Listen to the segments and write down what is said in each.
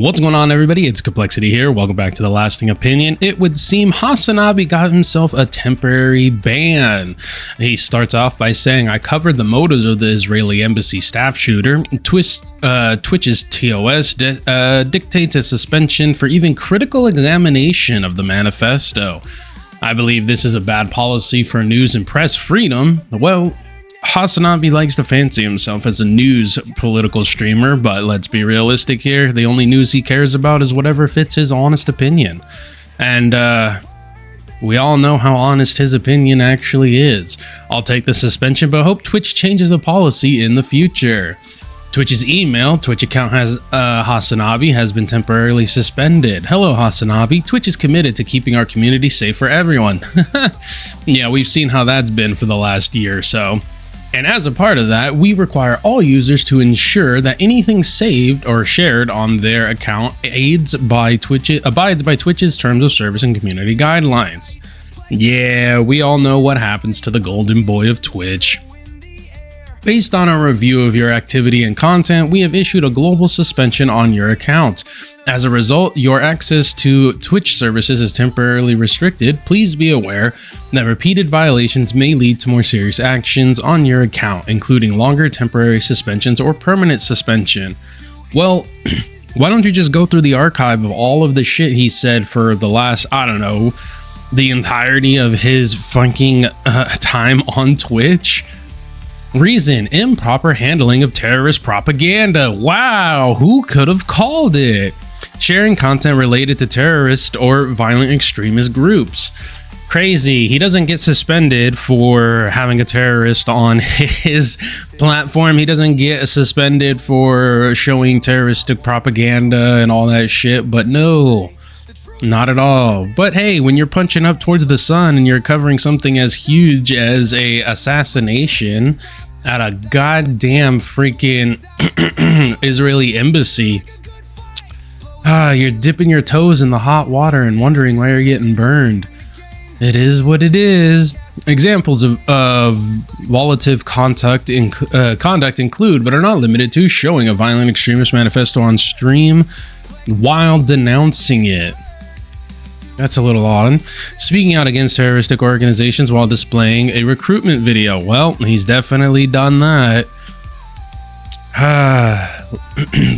What's going on, everybody? It's Kmplxity here. Welcome back to The Lasting Opinion. It would seem Hassan got himself a temporary ban. He starts off by saying, I covered the motives of the Israeli embassy staff shooter. Twitch's TOS dictates a suspension for even critical examination of the manifesto. I believe this is a bad policy for news and press freedom. Well, Hassan likes to fancy himself as a news political streamer, but let's be realistic here. The only news he cares about is whatever fits his honest opinion. And we all know how honest his opinion actually is. I'll take the suspension, but hope Twitch changes the policy in the future. Twitch's Twitch account has Hassan has been temporarily suspended. Hello, Hassan. Twitch is committed to keeping our community safe for everyone. Yeah, we've seen how that's been for the last year or so. And as a part of that, we require all users to ensure that anything saved or shared on their account abides by Twitch's terms of service and community guidelines. Yeah, we all know what happens to the golden boy of Twitch. Based on a review of your activity and content, we have issued a global suspension on your account. As a result, your access to Twitch services is temporarily restricted. Please be aware that repeated violations may lead to more serious actions on your account, including longer temporary suspensions or permanent suspension. Well, why don't you just go through the archive of all of the shit he said for the last, I don't know, the entirety of his fucking time on Twitch? Reason: improper handling of terrorist propaganda. Wow, who could have called it? Sharing content related to terrorist or violent extremist groups. Crazy. He doesn't get suspended for having a terrorist on his platform. He doesn't get suspended for showing terroristic propaganda and all that shit. But no, not at all. But hey, when you're punching up towards the sun and you're covering something as huge as a assassination at a goddamn freaking Israeli embassy, you're dipping your toes in the hot water and wondering why you're getting burned. It is what it is. Examples of violative conduct include, but are not limited to, showing a violent extremist manifesto on stream while denouncing it. That's a little odd. Speaking out against terroristic organizations while displaying a recruitment video. Well, he's definitely done that.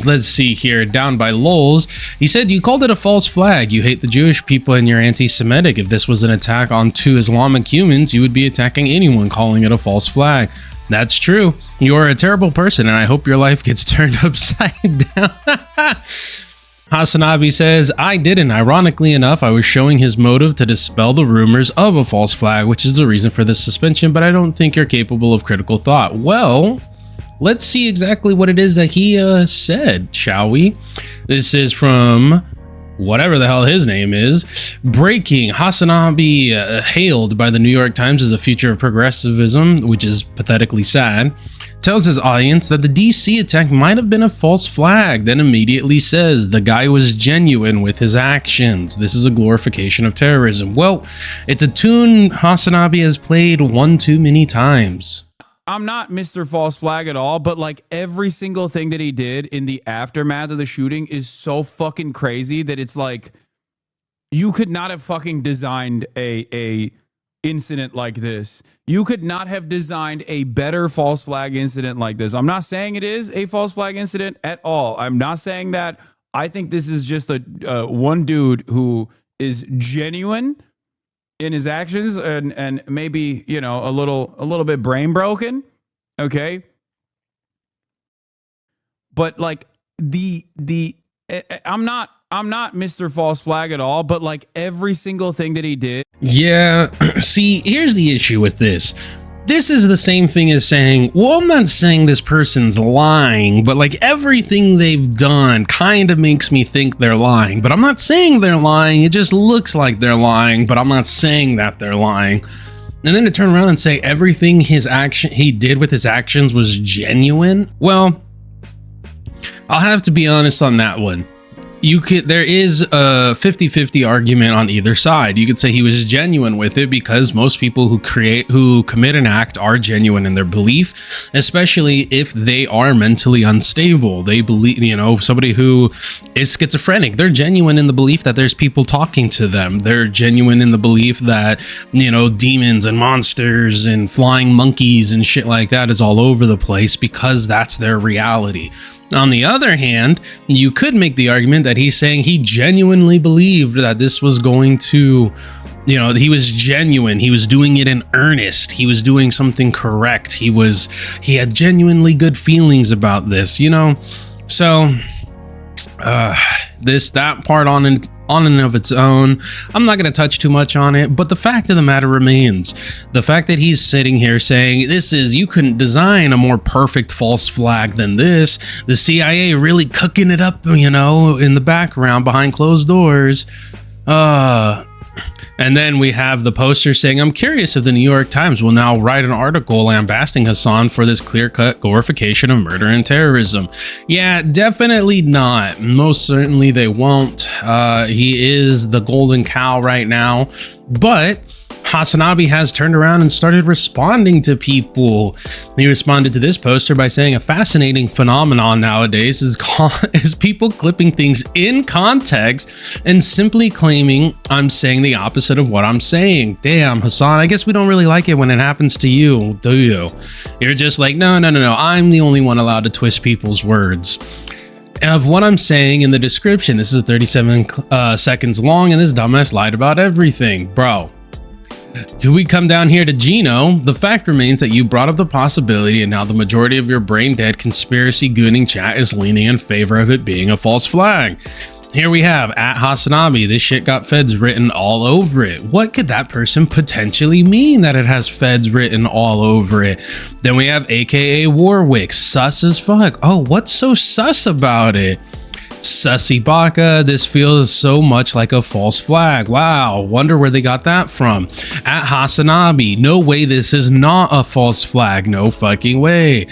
Let's see here. Down by Lols, he said, you called it a false flag. You hate the Jewish people and you're anti-Semitic. If this was an attack on two Islamic humans, you would be attacking anyone calling it a false flag. That's true. You're a terrible person and I hope your life gets turned upside down. Hassan says, I didn't. Ironically enough, I was showing his motive to dispel the rumors of a false flag, which is the reason for this suspension, but I don't think you're capable of critical thought. Well, let's see exactly what it is that he said, shall we? This is from whatever the hell his name is. Breaking: Hassan hailed by the New York Times as the future of progressivism, which is pathetically sad, tells his audience that the DC attack might have been a false flag, then immediately says the guy was genuine with his actions. This is a glorification of terrorism. Well, it's a tune Hassan has played one too many times. I'm not Mr. False Flag at all, but like every single thing that he did in the aftermath of the shooting is so fucking crazy that it's like you could not have fucking designed a incident like this. You could not have designed a better false flag incident like this. I'm not saying it is a false flag incident at all. I'm not saying that. I think this is just a one dude who is genuine in his actions and maybe, you know, a little bit brain broken. Okay. But like I'm not Mr. False Flag at all, but like every single thing that he did. Yeah. See, here's the issue with this. This is the same thing as saying, well, I'm not saying this person's lying, but like everything they've done kind of makes me think they're lying, but I'm not saying they're lying. It just looks like they're lying, but I'm not saying that they're lying. And then to turn around and say everything he did with his actions was genuine. Well, I'll have to be honest on that one. there is a 50-50 argument on either side. You could say he was genuine with it because most people who commit an act are genuine in their belief, especially if they are mentally unstable. They believe, you know, somebody who is schizophrenic, they're genuine in the belief that there's people talking to them. They're genuine in the belief that, you know, demons and monsters and flying monkeys and shit like that is all over the place because that's their reality. On the other hand, you could make the argument that he's saying he genuinely believed that this was going to, you know, he was genuine. He was doing it in earnest. He was doing something correct. He had genuinely good feelings about this, you know? So, that part on and of its own, I'm not going to touch too much on it, but the fact of the matter remains, the fact that he's sitting here saying you couldn't design a more perfect false flag than this, the CIA really cooking it up, you know, in the background behind closed doors. And then we have the poster saying, I'm curious if the New York Times will now write an article lambasting Hassan for this clear-cut glorification of murder and terrorism. Yeah, definitely not. Most certainly they won't. He is the golden cow right now, but Hassan has turned around and started responding to people. He responded to this poster by saying a fascinating phenomenon nowadays is people clipping things in context and simply claiming I'm saying the opposite of what I'm saying. Damn, Hassan, I guess we don't really like it when it happens to you, do you? You're just like, no, I'm the only one allowed to twist people's words of what I'm saying in the description. This is 37 seconds long and this dumbass lied about everything. Bro, we come down here to Gino. The fact remains that you brought up the possibility and now the majority of your brain dead conspiracy gooning chat is leaning in favor of it being a false flag. Here we have at Hassan, this shit got feds written all over it. What could that person potentially mean that it has feds written all over it? Then we have AKA Warwick, sus as fuck. Oh, what's so sus about it? Sussy Baka, this feels so much like a false flag. Wow, wonder where they got that from. At Hassan, no way this is not a false flag. No fucking way.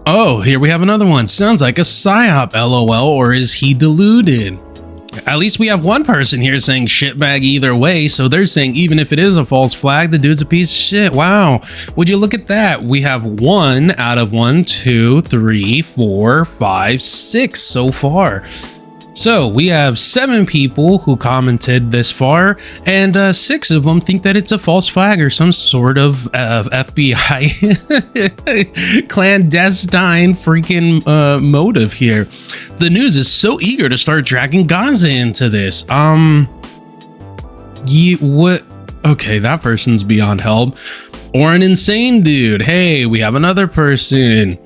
Oh, here we have another one. Sounds like a psyop, lol, or is he deluded? At least we have one person here saying shitbag either way, so they're saying even if it is a false flag, the dude's a piece of shit. Wow, would you look at that? We have 1 out of 1, 2, 3, 4, 5, 6 so far. So we have 7 people who commented this far, and 6 of them think that it's a false flag or some sort of FBI clandestine freaking motive here. The news is so eager to start dragging Gaza into this. What? Okay, that person's beyond help. Or an insane dude. Hey, we have another person.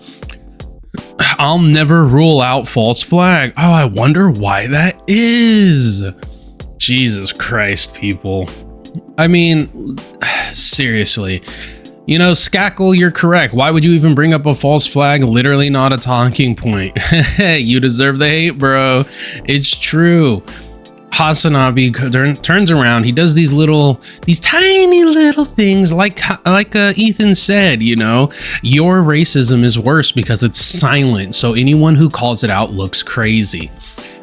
I'll never rule out false flag. Oh, I wonder why that is. Jesus Christ, people. I mean, seriously. You know, Skackle, you're correct. Why would you even bring up a false flag? Literally not a talking point. You deserve the hate, bro. It's true. Hassan turns around. He does these tiny little things like Ethan said, you know, your racism is worse because it's silent. So anyone who calls it out looks crazy.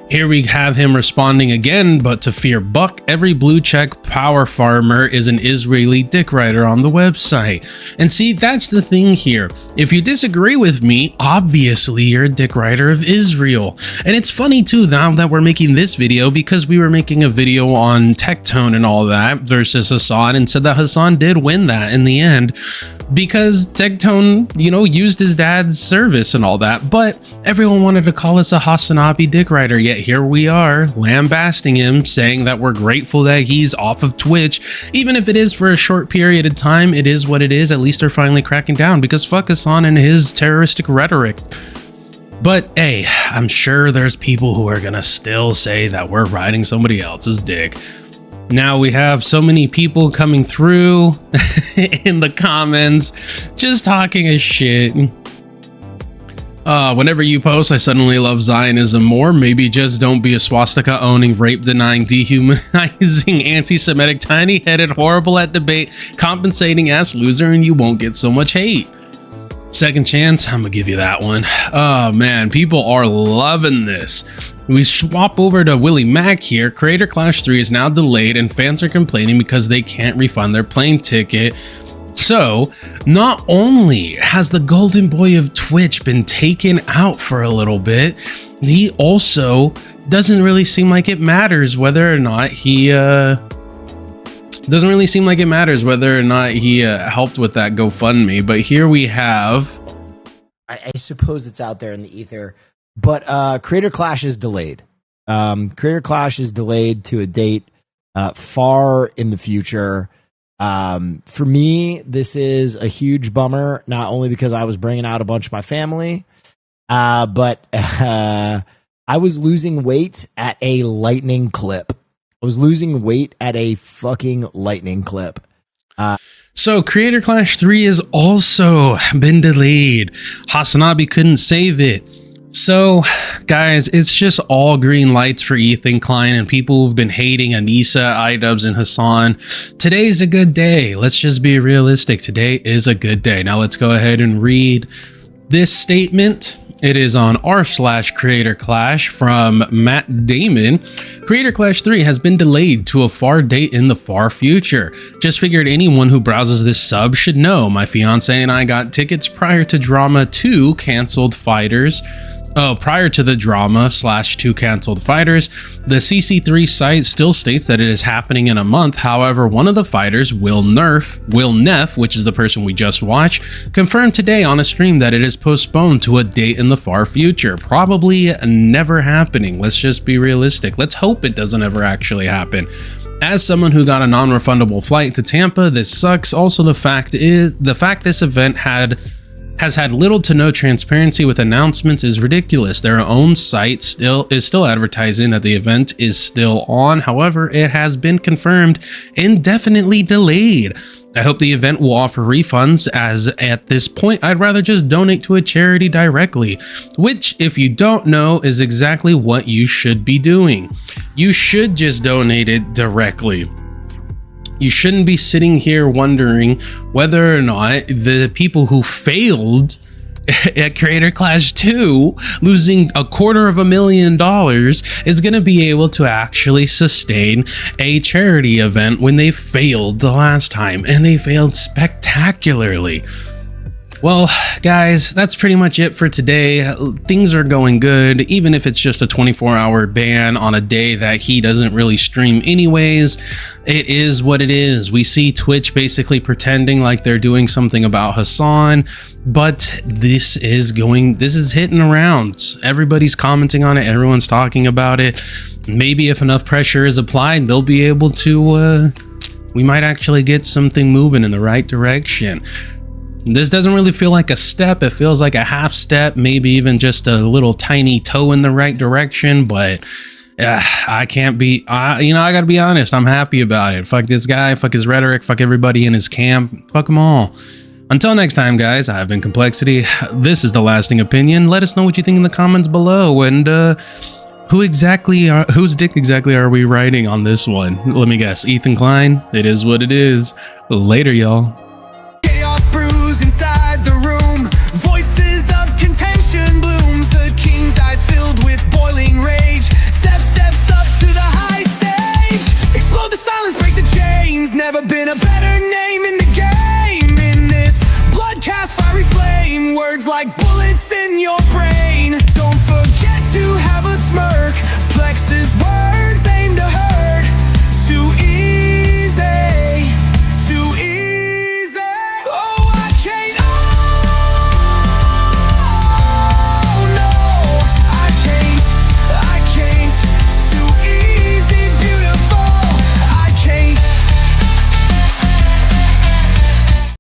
Here we have him responding again, but to fear Buck, every blue check power farmer is an Israeli dick rider on the website. And see, that's the thing here. If you disagree with me, obviously you're a dick rider of Israel. And it's funny too, now that we're making this video, because we were making a video on Tectone and all that versus Hassan, and said that Hassan did win that in the end because Tectone, you know, used his dad's service and all that, but everyone wanted to call us a Hassanabi dick rider, yet here we are lambasting him, saying that we're grateful that he's off of Twitch. Even if it is for a short period of time, it is what it is. At least they're finally cracking down, because fuck Hassan and his terroristic rhetoric. But hey, I'm sure there's people who are gonna still say that we're riding somebody else's dick. Now we have so many people coming through in the comments just talking a shit. Whenever you post, I suddenly love Zionism more. Maybe just don't be a swastika owning, rape denying, dehumanizing, anti-Semitic, tiny headed, horrible at debate, compensating ass loser, and you won't get so much hate. Second chance, I'm gonna give you that one. Oh man, people are loving this. We swap over to Willie Mack here. Creator Clash 3 is now delayed and fans are complaining because they can't refund their plane ticket. So, not only has the golden boy of Twitch been taken out for a little bit, he also doesn't really seem like it matters whether or not he helped with that GoFundMe. But here we have, I suppose it's out there in the ether, but Creator Clash is delayed. Creator Clash is delayed to a date far in the future. For me, this is a huge bummer, not only because I was bringing out a bunch of my family, but I was losing weight at a lightning clip. I was losing weight at a fucking lightning clip. So Creator Clash 3 has also been delayed. Hassan couldn't save it. So, guys, it's just all green lights for Ethan Klein and people who've been hating Anissa, iDubbbz, and Hassan. Today's a good day. Let's just be realistic. Today is a good day. Now let's go ahead and read this statement. It is on r/Creator Clash from Matt Damon. Creator Clash 3 has been delayed to a far date in the far future. Just figured anyone who browses this sub should know. My fiance and I got tickets prior to Drama 2 canceled fighters. Prior to the drama /2 canceled fighters. The CC3 site still states that it is happening in a month. However, one of the fighters, Will Neff, which is the person we just watched, confirmed today on a stream that it is postponed to a date in the far future. Probably never happening. Let's just be realistic. Let's hope it doesn't ever actually happen. As someone who got a non-refundable flight to Tampa, this sucks. Also, the fact this event has had little to no transparency with announcements is ridiculous. Their own site is still advertising that the event is still on. However, it has been confirmed indefinitely delayed. I hope the event will offer refunds, as at this point I'd rather just donate to a charity directly, which, if you don't know, is exactly what you should be doing. You should just donate it directly. You shouldn't be sitting here wondering whether or not the people who failed at Creator Clash 2, losing $250,000, is going to be able to actually sustain a charity event when they failed the last time, and they failed spectacularly. Well, guys, that's pretty much it for today. Things are going good, even if it's just a 24-hour ban on a day that he doesn't really stream anyways. It is what it is. We see Twitch basically pretending like they're doing something about Hassan, but this is hitting around. Everybody's commenting on it. Everyone's talking about it. Maybe if enough pressure is applied, they'll be able to, we might actually get something moving in the right direction. This doesn't really feel like a step. It feels like a half step, maybe even just a little tiny toe in the right direction. But I can't be, I gotta be honest. I'm happy about it. Fuck this guy, fuck his rhetoric, fuck everybody in his camp, fuck them all. Until next time, guys, I've been Kmplxity. This is The Lasting Opinion. Let us know what you think in the comments below. And whose dick exactly are we riding on this one? Let me guess. Ethan Klein. It is what it is. Later, y'all.